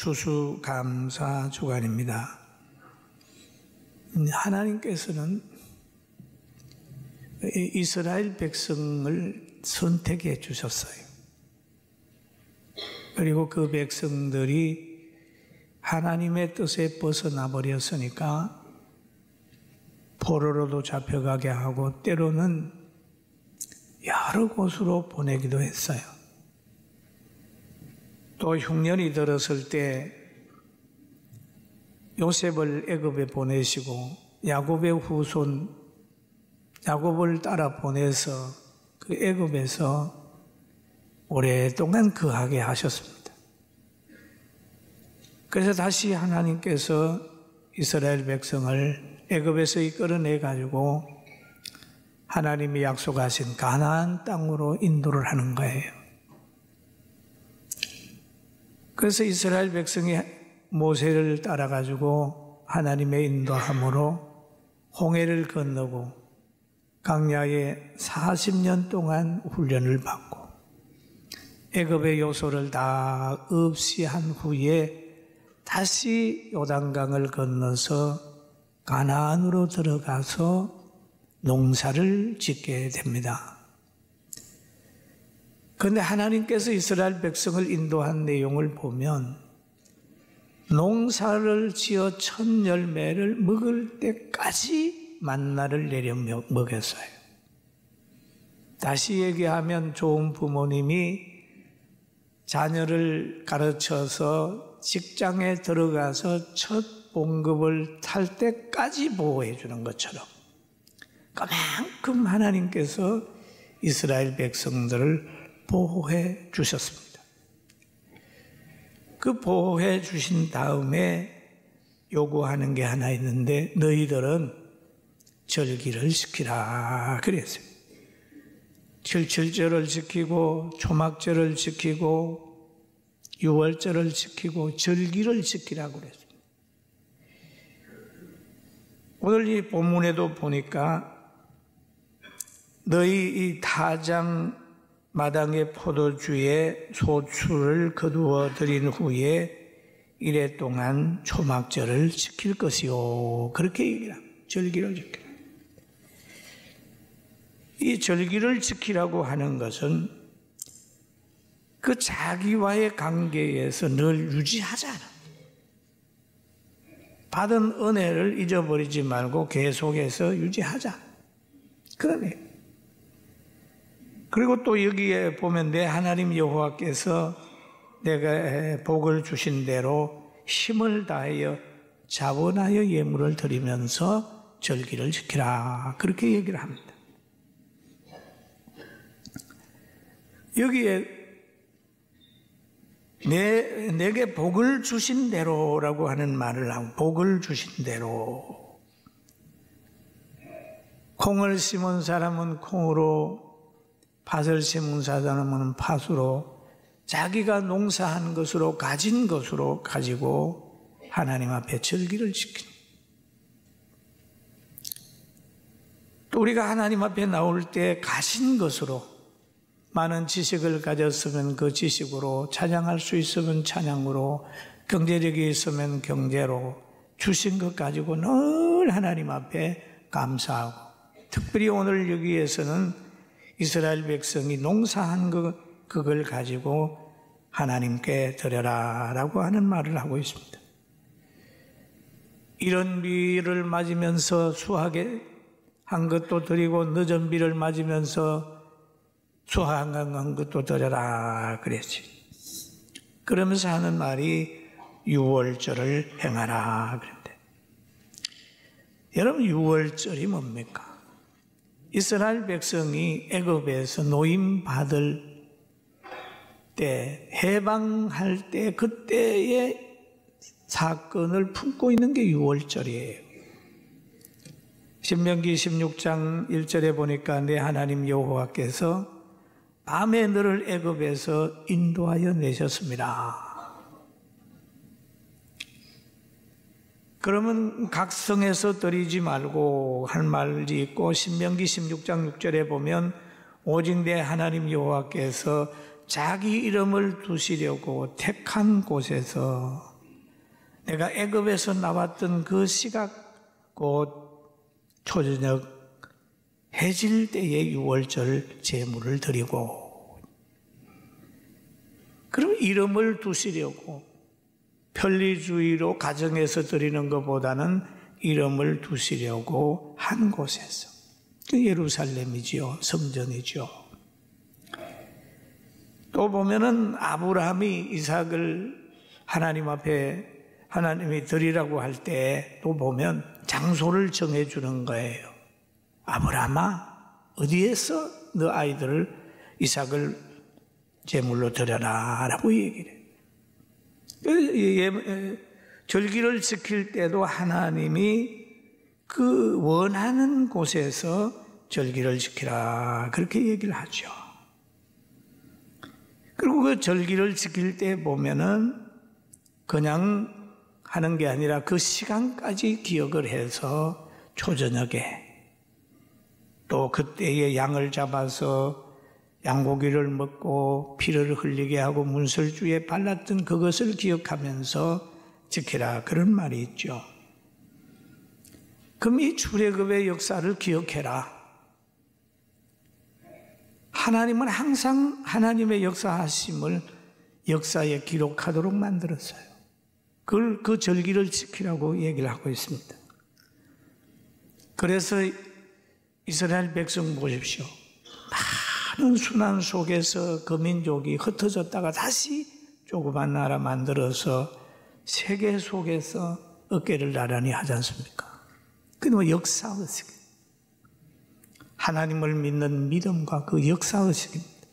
추수감사 주간입니다. 하나님께서는 이스라엘 백성을 선택해 주셨어요. 그리고 그 백성들이 하나님의 뜻에 벗어나 버렸으니까 포로로도 잡혀가게 하고 때로는 여러 곳으로 보내기도 했어요. 또 흉년이 들었을 때 요셉을 애굽에 보내시고 야곱의 후손 야곱을 따라 보내서 그 애굽에서 오랫동안 거하게 하셨습니다. 그래서 다시 하나님께서 이스라엘 백성을 애굽에서 이끌어내 가지고 하나님이 약속하신 가나안 땅으로 인도를 하는 거예요. 그래서 이스라엘 백성이 모세를 따라 가지고 하나님의 인도함으로 홍해를 건너고 광야에 40년 동안 훈련을 받고 애굽의 요소를 다 없이 한 후에 다시 요단강을 건너서 가나안으로 들어가서 농사를 짓게 됩니다. 그런데 하나님께서 이스라엘 백성을 인도한 내용을 보면 농사를 지어 첫 열매를 먹을 때까지 만나를 내려 먹였어요. 다시 얘기하면 좋은 부모님이 자녀를 가르쳐서 직장에 들어가서 첫 봉급을 탈 때까지 보호해 주는 것처럼 그만큼 하나님께서 이스라엘 백성들을 보호해 주셨습니다. 그 보호해 주신 다음에 요구하는 게 하나 있는데 너희들은 절기를 지키라 그랬어요. 칠칠절을 지키고 초막절을 지키고 유월절을 지키고 절기를 지키라고 그랬어요. 오늘 이 본문에도 보니까 너희 이 타작 마당의 포도주에 소출을 거두어 드린 후에 이래 동안 초막절을 지킬 것이요. 그렇게 얘기를 합니다. 절기를 지키라. 이 절기를 지키라고 하는 것은 그 자기와의 관계에서 늘 유지하잖아. 받은 은혜를 잊어버리지 말고 계속해서 유지하자. 그러네. 그리고 또 여기에 보면 내 하나님 여호와께서 내가 복을 주신 대로 힘을 다하여 자원하여 예물을 드리면서 절기를 지키라. 그렇게 얘기를 합니다. 여기에 내게 복을 주신 대로라고 하는 말을 하고 복을 주신 대로 콩을 심은 사람은 콩으로 팥을 심은 사람은 팥으로 자기가 농사한 것으로 가진 것으로 가지고 하나님 앞에 절기를 지키는 또 우리가 하나님 앞에 나올 때 가진 것으로 많은 지식을 가졌으면 그 지식으로 찬양할 수 있으면 찬양으로 경제력이 있으면 경제로 주신 것 가지고 늘 하나님 앞에 감사하고 특별히 오늘 여기에서는 이스라엘 백성이 농사한 그걸 가지고 하나님께 드려라 라고 하는 말을 하고 있습니다. 이런 비를 맞으면서 수확에 한 것도 드리고 늦은 비를 맞으면서 수확한 것도 드려라 그랬지. 그러면서 하는 말이 유월절을 행하라 그랬대. 여러분 유월절이 뭡니까? 이스라엘 백성이 애굽에서 노임 받을 때 해방할 때 그때의 사건을 품고 있는 게 유월절이에요. 신명기 16장 1절에 보니까 내 하나님 여호와께서 밤에 너를 애굽에서 인도하여 내셨습니다. 그러면 각성에서 드리지 말고 할 말이 있고 신명기 16장 6절에 보면 오직 내 하나님 여호와께서 자기 이름을 두시려고 택한 곳에서 내가 애굽에서 나왔던 그 시각 곧 초저녁 해질 때의 유월절 제물을 드리고, 그럼 이름을 두시려고 편리주의로 가정에서 드리는 것보다는 이름을 두시려고 한 곳에서, 그 예루살렘이지요, 성전이죠. 또 보면은 아브라함이 이삭을 하나님 앞에 하나님이 드리라고 할 때 또 보면 장소를 정해주는 거예요. 아브라함아, 어디에서 너 아이들을 이삭을 제물로 드려라 라고 얘기를 해요. 절기를 지킬 때도 하나님이 그 원하는 곳에서 절기를 지키라 그렇게 얘기를 하죠. 그리고 그 절기를 지킬 때 보면은 그냥 하는 게 아니라 그 시간까지 기억을 해서 초저녁에 또 그때의 양을 잡아서 양고기를 먹고 피를 흘리게 하고 문설주에 발랐던 그것을 기억하면서 지키라 그런 말이 있죠. 그럼 이 출애굽의 역사를 기억해라. 하나님은 항상 하나님의 역사하심을 역사에 기록하도록 만들었어요. 그걸 그 절기를 지키라고 얘기를 하고 있습니다. 그래서 이스라엘 백성 보십시오. 많은 순환 속에서 그 민족이 흩어졌다가 다시 조그만 나라 만들어서 세계 속에서 어깨를 나란히 하지 않습니까? 그게 역사의식. 하나님을 믿는 믿음과 그 역사의식입니다.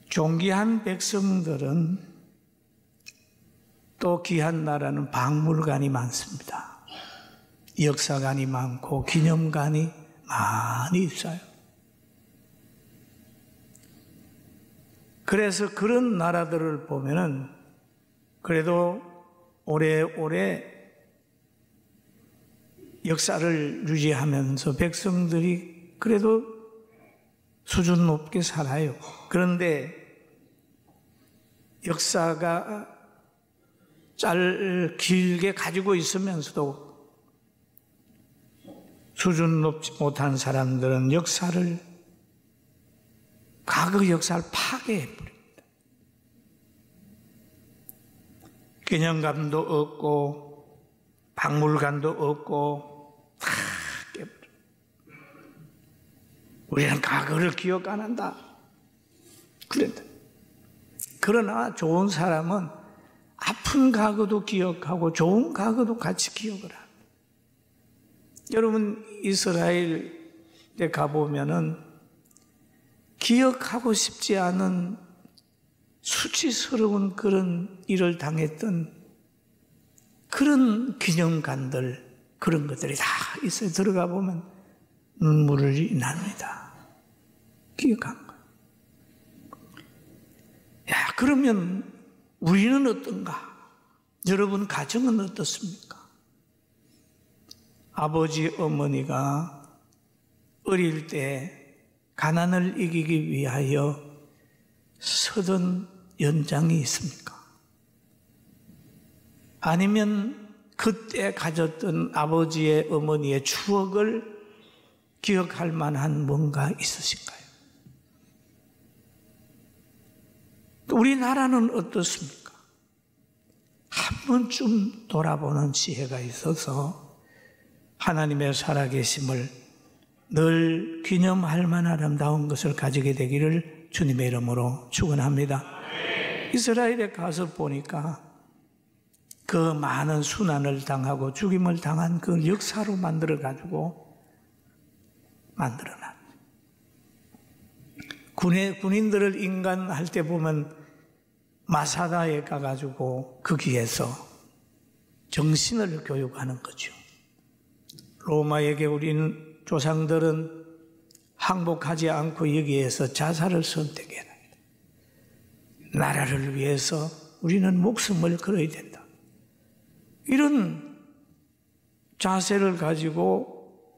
존귀한 백성들은 또 귀한 나라는 박물관이 많습니다. 역사관이 많고 기념관이 많이 있어요. 그래서 그런 나라들을 보면은 그래도 오래오래 역사를 유지하면서 백성들이 그래도 수준 높게 살아요. 그런데 역사가 길게 가지고 있으면서도 수준 높지 못한 사람들은 과거 역사를 파괴해버립니다. 기념관도 없고 박물관도 없고 다 깨버려요. 우리는 과거를 기억 안 한다. 그러나 좋은 사람은 아픈 과거도 기억하고 좋은 과거도 같이 기억을 합니다. 여러분 이스라엘에 가보면은 기억하고 싶지 않은 수치스러운 그런 일을 당했던 그런 기념관들, 그런 것들이 다 있어요. 들어가 보면 눈물이 납니다. 기억한 거. 야, 그러면 우리는 어떤가? 여러분 가정은 어떻습니까? 아버지, 어머니가 어릴 때 가난을 이기기 위하여 서던 연장이 있습니까? 아니면 그때 가졌던 아버지의, 어머니의 추억을 기억할 만한 뭔가 있으신가요? 우리나라는 어떻습니까? 한 번쯤 돌아보는 지혜가 있어서 하나님의 살아계심을 늘 기념할 만한 아름다운 것을 가지게 되기를 주님의 이름으로 축원합니다. 이스라엘에 가서 보니까 그 많은 순환을 당하고 죽임을 당한 그 역사로 만들어가지고 만들어놨. 군인들을 인간할 때 보면 마사다에 가가지고 거기에서 정신을 교육하는 거죠. 로마에게 우리는 조상들은 항복하지 않고 여기에서 자살을 선택해야 합니다. 나라를 위해서 우리는 목숨을 걸어야 된다. 이런 자세를 가지고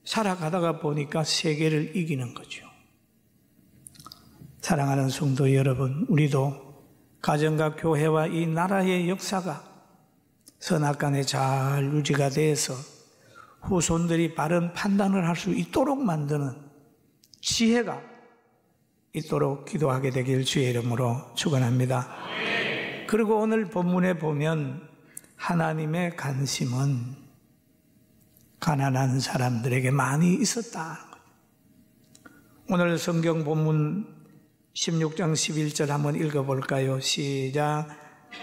살아가다가 보니까 세계를 이기는 거죠. 사랑하는 성도 여러분, 우리도 가정과 교회와 이 나라의 역사가 선악간에 잘 유지가 돼서 후손들이 바른 판단을 할 수 있도록 만드는 지혜가 있도록 기도하게 되길 주의 이름으로 축원합니다. 그리고 오늘 본문에 보면 하나님의 관심은 가난한 사람들에게 많이 있었다. 오늘 성경 본문 16장 11절 한번 읽어볼까요? 시작.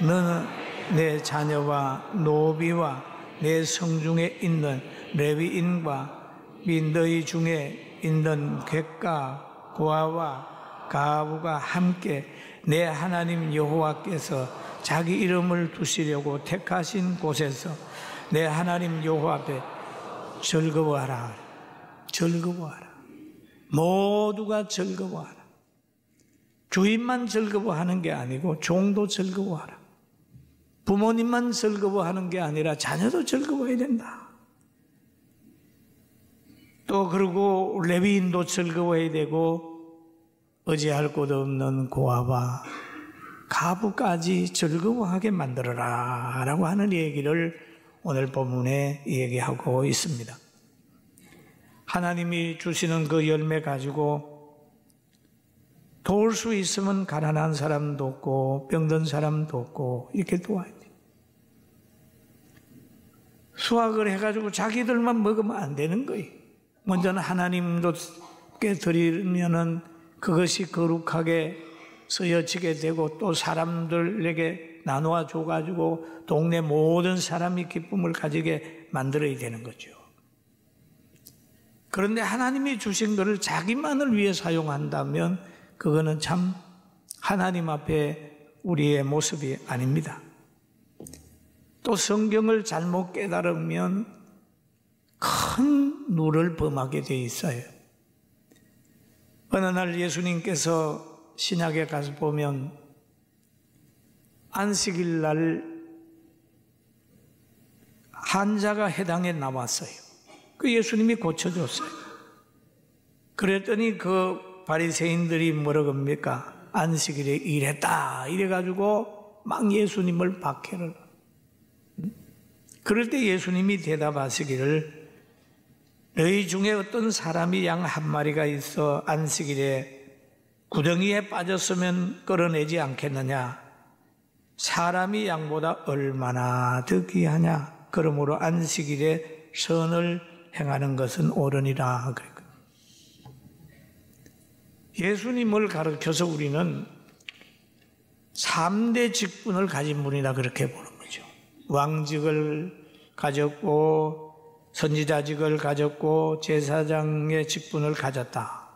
너는 내 자녀와 노비와 내 성중에 있는 레위인과 및 너희 중에 있는 객과 고아와 가부가 함께 내 하나님 여호와께서 자기 이름을 두시려고 택하신 곳에서 내 하나님 여호와 앞에 즐거워하라. 즐거워하라. 모두가 즐거워하라. 주인만 즐거워하는 게 아니고 종도 즐거워하라. 부모님만 즐거워하는 게 아니라 자녀도 즐거워해야 된다. 또 그리고 레위인도 즐거워해야 되고 의지할 곳 없는 고아와 가부까지 즐거워하게 만들어라 라고 하는 얘기를 오늘 본문에 얘기하고 있습니다. 하나님이 주시는 그 열매 가지고 도울 수 있으면 가난한 사람 돕고 병든 사람 돕고 이렇게 도와야 돼. 수확을 해가지고 자기들만 먹으면 안 되는 거예요. 먼저는 하나님께 드리면은 그것이 거룩하게 쓰여지게 되고 또 사람들에게 나누어 줘가지고 동네 모든 사람이 기쁨을 가지게 만들어야 되는 거죠. 그런데 하나님이 주신 것을 자기만을 위해 사용한다면 그거는 참 하나님 앞에 우리의 모습이 아닙니다. 또 성경을 잘못 깨달으면 큰 누를 범하게 돼 있어요. 어느 날 예수님께서 신약에 가서 보면 안식일 날 환자가 해당에 나왔어요. 그 예수님이 고쳐줬어요. 그랬더니 그 바리새인들이 뭐라고 합니까? 안식일에 일했다 이래가지고 막 예수님을 박해를. 그럴 때 예수님이 대답하시기를 너희 중에 어떤 사람이 양 한 마리가 있어 안식일에 구덩이에 빠졌으면 끌어내지 않겠느냐? 사람이 양보다 얼마나 더 귀하냐? 그러므로 안식일에 선을 행하는 것은 옳으니라. 예수님을 가르쳐서 우리는 3대 직분을 가진 분이라 그렇게 보는 거죠. 왕직을 가졌고 선지자직을 가졌고 제사장의 직분을 가졌다.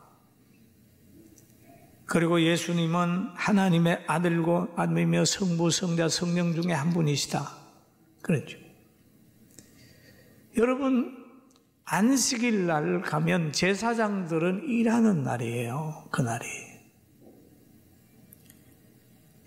그리고 예수님은 하나님의 아들고 아들이며 성부, 성자, 성령 중에 한 분이시다. 그렇죠. 여러분 안식일 날 가면 제사장들은 일하는 날이에요. 그날이.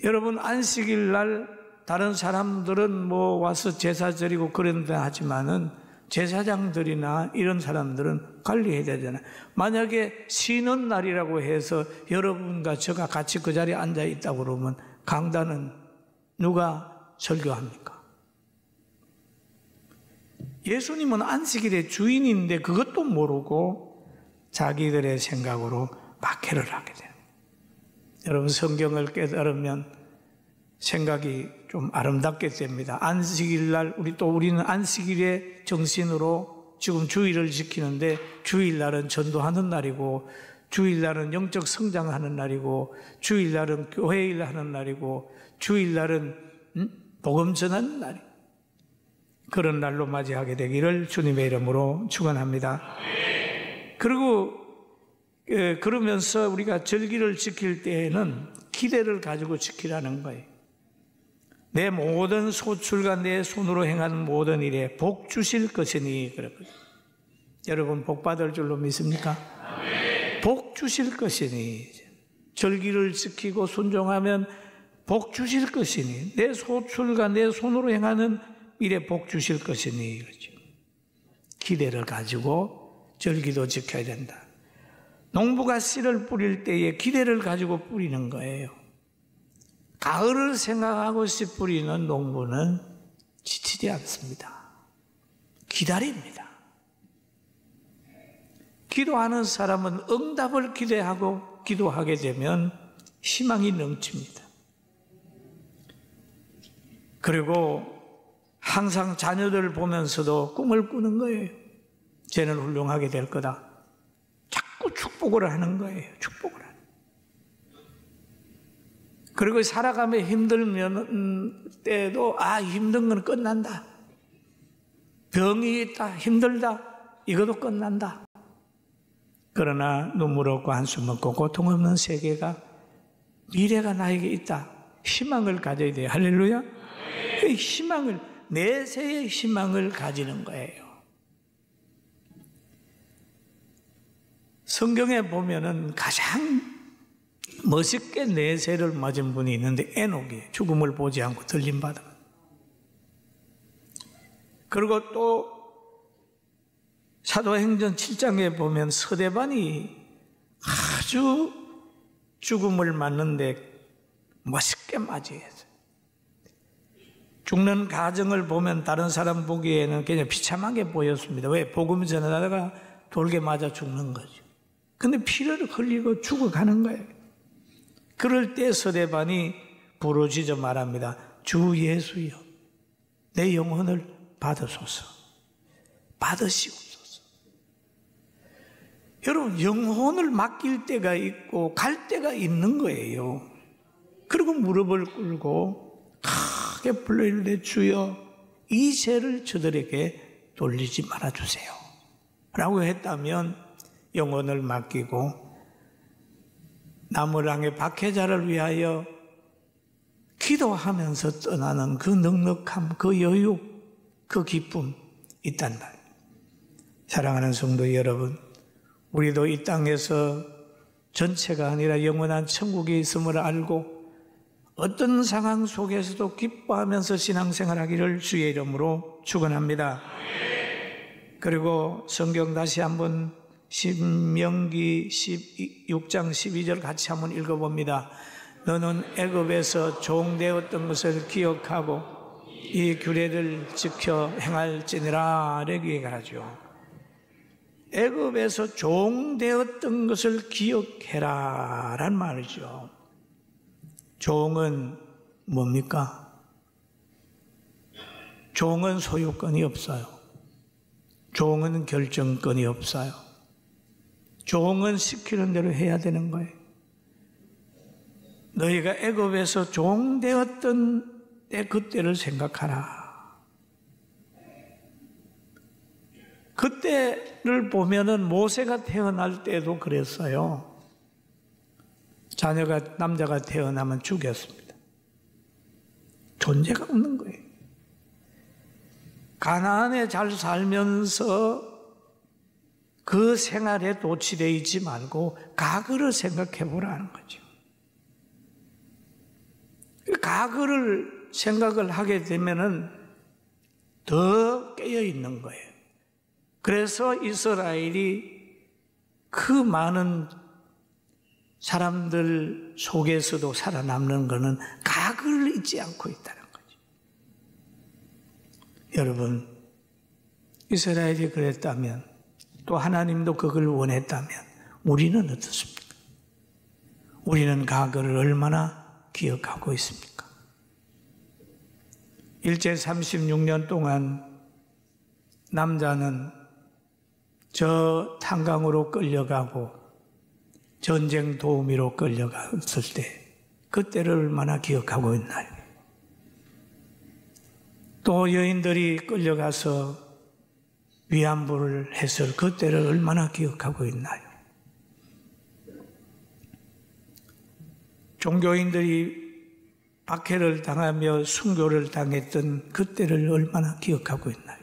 여러분 안식일 날 다른 사람들은 뭐 와서 제사 드리고 그런다 하지만은 제사장들이나 이런 사람들은 관리해야 되잖아요. 만약에 쉬는 날이라고 해서 여러분과 저가 같이 그 자리에 앉아 있다고 그러면 강단은 누가 설교합니까? 예수님은 안식일의 주인인데 그것도 모르고 자기들의 생각으로 박해를 하게 돼요. 여러분 성경을 깨달으면 생각이 좀 아름답게 됩니다. 안식일 날 우리는 안식일의 정신으로 지금 주일을 지키는데 주일날은 전도하는 날이고 주일날은 영적 성장하는 날이고 주일날은 교회일 하는 날이고 주일날은 복음 전하는 날이에요. 그런 날로 맞이하게 되기를 주님의 이름으로 축원합니다. 그리고 그러면서 우리가 절기를 지킬 때에는 기대를 가지고 지키라는 거예요. 내 모든 소출과 내 손으로 행하는 모든 일에 복 주실 것이니 그렇거든요. 여러분 복 받을 줄로 믿습니까? 복 주실 것이니 절기를 지키고 순종하면 복 주실 것이니 내 소출과 내 손으로 행하는 일에 복 주실 것이니 그렇죠. 기대를 가지고 절기도 지켜야 된다. 농부가 씨를 뿌릴 때에 기대를 가지고 뿌리는 거예요. 가을을 생각하고 씨 뿌리는 농부는 지치지 않습니다. 기다립니다. 기도하는 사람은 응답을 기대하고 기도하게 되면 희망이 넘칩니다. 그리고 항상 자녀들을 보면서도 꿈을 꾸는 거예요. 쟤는 훌륭하게 될 거다. 자꾸 축복을 하는 거예요. 축복을 하는. 그리고 살아가며 힘들면 때도 힘든 건 끝난다. 병이 있다. 힘들다. 이것도 끝난다. 그러나 눈물 없고 한숨 없고 고통 없는 세계가 미래가 나에게 있다. 희망을 가져야 돼요. 할렐루야. 그 희망을, 내세의 희망을 가지는 거예요. 성경에 보면은 가장 멋있게 내세를 맞은 분이 있는데 에녹이 죽음을 보지 않고 들림받은. 그리고 또 사도행전 7장에 보면 서대반이 아주 죽음을 맞는데 멋있게 맞이했어요. 죽는 과정을 보면 다른 사람 보기에는 그냥 비참하게 보였습니다. 왜? 복음 전하다가 돌게 맞아 죽는 거죠. 근데 피를 흘리고 죽어가는 거예요. 그럴 때 서대반이 부르짖어 말합니다. 주 예수여, 내 영혼을 받으소서. 받으시옵소서. 여러분, 영혼을 맡길 때가 있고 갈 때가 있는 거예요. 그리고 무릎을 꿇고 크게 불러이르되 주여, 이 죄를 저들에게 돌리지 말아주세요 라고 했다면 영혼을 맡기고 나무랑의 박해자를 위하여 기도하면서 떠나는 그 넉넉함, 그 여유, 그 기쁨 있단 말이에요. 사랑하는 성도 여러분, 우리도 이 땅에서 전체가 아니라 영원한 천국에 있음을 알고 어떤 상황 속에서도 기뻐하면서 신앙생활하기를 주의 이름으로 축원합니다. 그리고 성경 다시 한번 신명기 16장 12절 같이 한번 읽어봅니다. 너는 애굽에서 종되었던 것을 기억하고 이 규례를 지켜 행할지니라 이렇게 얘기하죠. 애굽에서 종되었던 것을 기억해라 라는 말이죠. 종은 뭡니까? 종은 소유권이 없어요. 종은 결정권이 없어요. 종은 시키는 대로 해야 되는 거예요. 너희가 애굽에서 종되었던 때 그때를 생각하라. 그때를 보면은 모세가 태어날 때도 그랬어요. 자녀가 남자가 태어나면 죽였습니다. 존재가 없는 거예요. 가나안에 잘 살면서 그 생활에 도취되어 있지 말고 과거를 생각해 보라는 거죠. 과거를 생각을 하게 되면은 더 깨어 있는 거예요. 그래서 이스라엘이 그 많은 사람들 속에서도 살아남는 것은 과거를 잊지 않고 있다는 거죠. 여러분, 이스라엘이 그랬다면 또 하나님도 그걸 원했다면 우리는 어떻습니까? 우리는 과거를 얼마나 기억하고 있습니까? 일제 36년 동안 남자는 저 탄광으로 끌려가고 전쟁 도우미로 끌려갔을 때 그때를 얼마나 기억하고 있나요? 또 여인들이 끌려가서 위안부를 했을 그때를 얼마나 기억하고 있나요? 종교인들이 박해를 당하며 순교를 당했던 그때를 얼마나 기억하고 있나요?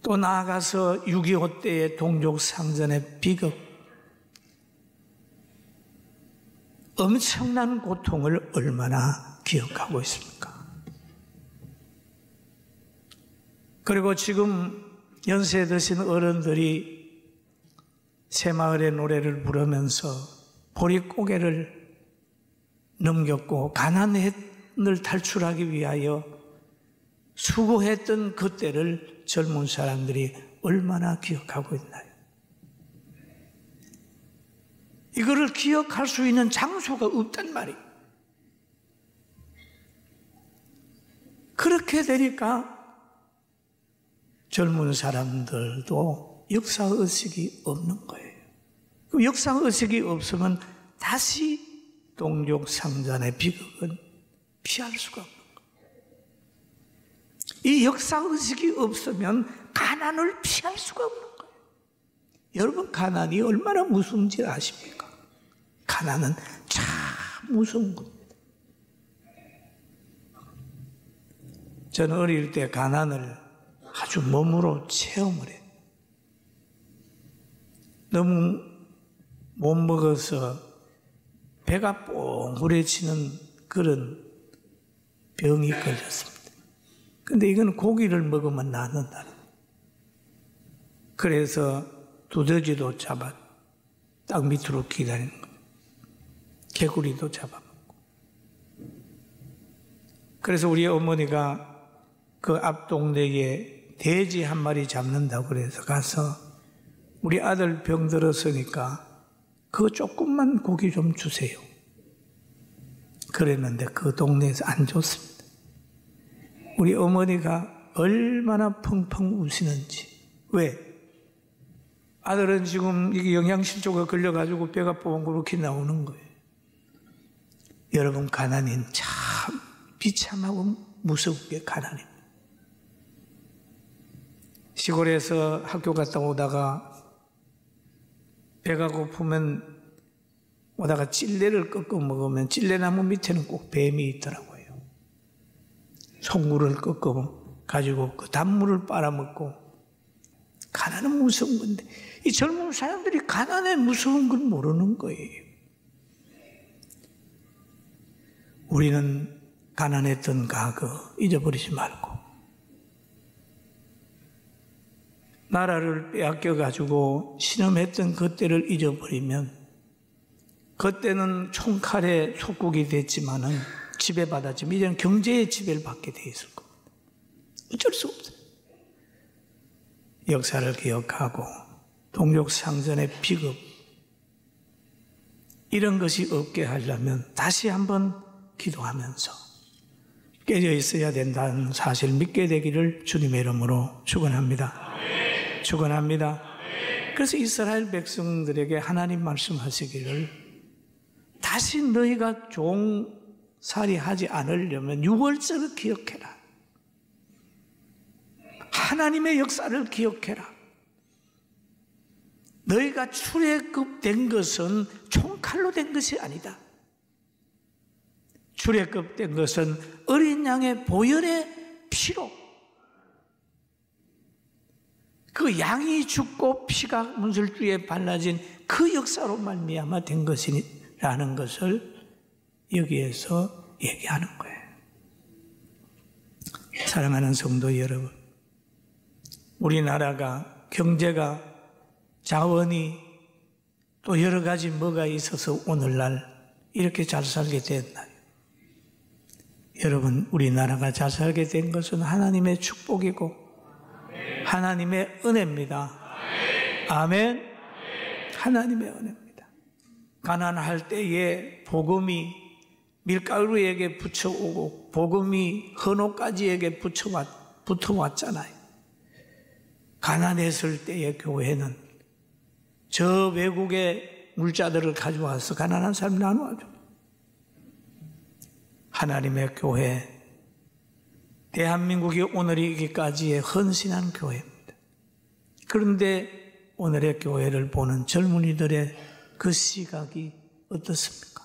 또 나아가서 6.25 때의 동족상전의 비극, 엄청난 고통을 얼마나 기억하고 있습니까? 그리고 지금 연세 드신 어른들이 새마을의 노래를 부르면서 보릿고개를 넘겼고 가난을 탈출하기 위하여 수고했던 그때를 젊은 사람들이 얼마나 기억하고 있나요? 이거를 기억할 수 있는 장소가 없단 말이에요. 그렇게 되니까 젊은 사람들도 역사의식이 없는 거예요. 그 역사의식이 없으면 다시 동족상잔의 비극은 피할 수가 없는 거예요. 이 역사의식이 없으면 가난을 피할 수가 없는 거예요. 여러분, 가난이 얼마나 무서운지 아십니까? 가난은 참 무서운 겁니다. 저는 어릴 때 가난을 아주 몸으로 체험을 해요. 너무 못 먹어서 배가 뽕그레치는 그런 병이 걸렸습니다. 근데 이건 고기를 먹으면 낫는다는 거예요. 그래서 두더지도 잡아 땅 밑으로 기다리는 거예요. 개구리도 잡아먹고. 그래서 우리 어머니가 그 앞 동네에 돼지 한 마리 잡는다고 그래서 가서 우리 아들 병 들었으니까 그 조금만 고기 좀 주세요. 그랬는데 그 동네에서 안 줬습니다. 우리 어머니가 얼마나 펑펑 우시는지. 왜? 아들은 지금 이게 영양실조가 걸려가지고 배가 뽕그렇게 나오는 거예요. 여러분, 가난이 참 비참하고 무서운 게 가난입니다. 시골에서 학교 갔다 오다가 배가 고프면 오다가 찔레를 꺾어 먹으면 찔레나무 밑에는 꼭 뱀이 있더라고요. 송구를 꺾어 가지고 그 단물을 빨아먹고. 가난은 무서운 건데 이 젊은 사람들이 가난의 무서운 걸 모르는 거예요. 우리는 가난했던 과거 잊어버리지 말고 나라를 빼앗겨가지고 신음했던 그때를 잊어버리면 그때는 총칼에 속국이 됐지만은 지배받았지만 이제는 경제의 지배를 받게 돼 있을 겁니다. 어쩔 수 없어요. 역사를 기억하고 동족상전의 비극 이런 것이 없게 하려면 다시 한번 기도하면서 깨져 있어야 된다는 사실 믿게 되기를 주님의 이름으로 축원합니다. 축원합니다. 그래서 이스라엘 백성들에게 하나님 말씀하시기를 다시 너희가 종살이하지 않으려면 유월절을 기억해라. 하나님의 역사를 기억해라. 너희가 출애굽된 것은 총칼로 된 것이 아니다. 출애굽된 것은 어린 양의 보혈의 피로 그 양이 죽고 피가 문설주에 발라진 그 역사로 말미암아 된 것이라는 것을 여기에서 얘기하는 거예요. 사랑하는 성도 여러분, 우리나라가 경제가 자원이 또 여러 가지 뭐가 있어서 오늘날 이렇게 잘 살게 됐나요? 여러분, 우리나라가 잘 살게 된 것은 하나님의 축복이고 하나님의 은혜입니다. 아멘. 하나님의 은혜입니다. 가난할 때에 복음이 밀가루에게 붙여오고 복음이 헌옷가지에게 붙어왔잖아요. 가난했을 때의 교회는 저 외국의 물자들을 가져와서 가난한 사람 나누어줘. 하나님의 교회, 대한민국이 오늘이기까지의 헌신한 교회입니다. 그런데 오늘의 교회를 보는 젊은이들의 그 시각이 어떻습니까?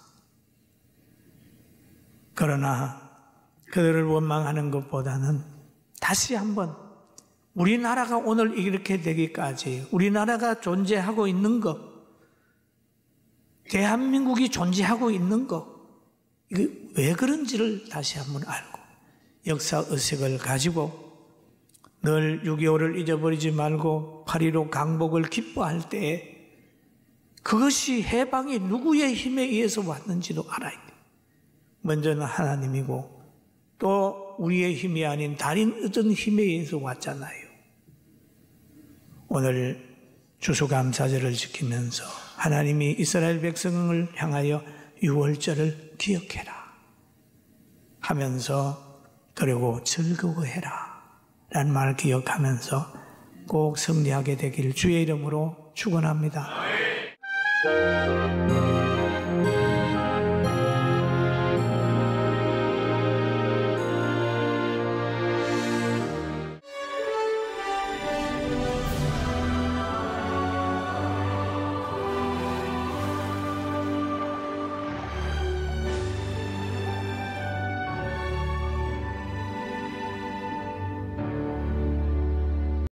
그러나 그들을 원망하는 것보다는 다시 한번 우리나라가 오늘 이렇게 되기까지 우리나라가 존재하고 있는 것, 대한민국이 존재하고 있는 것, 이게 왜 그런지를 다시 한번 알고 역사의식을 가지고 늘 6.25를 잊어버리지 말고 8.15 강복을 기뻐할 때 그것이 해방이 누구의 힘에 의해서 왔는지도 알아야 돼요. 먼저는 하나님이고 또 우리의 힘이 아닌 다른 어떤 힘에 의해서 왔잖아요. 오늘 추수감사절을 지키면서 하나님이 이스라엘 백성을 향하여 유월절을 기억해라 하면서 그리고 즐거워해라 라는 말을 기억하면서 꼭 승리하게 되길 주의 이름으로 축원합니다.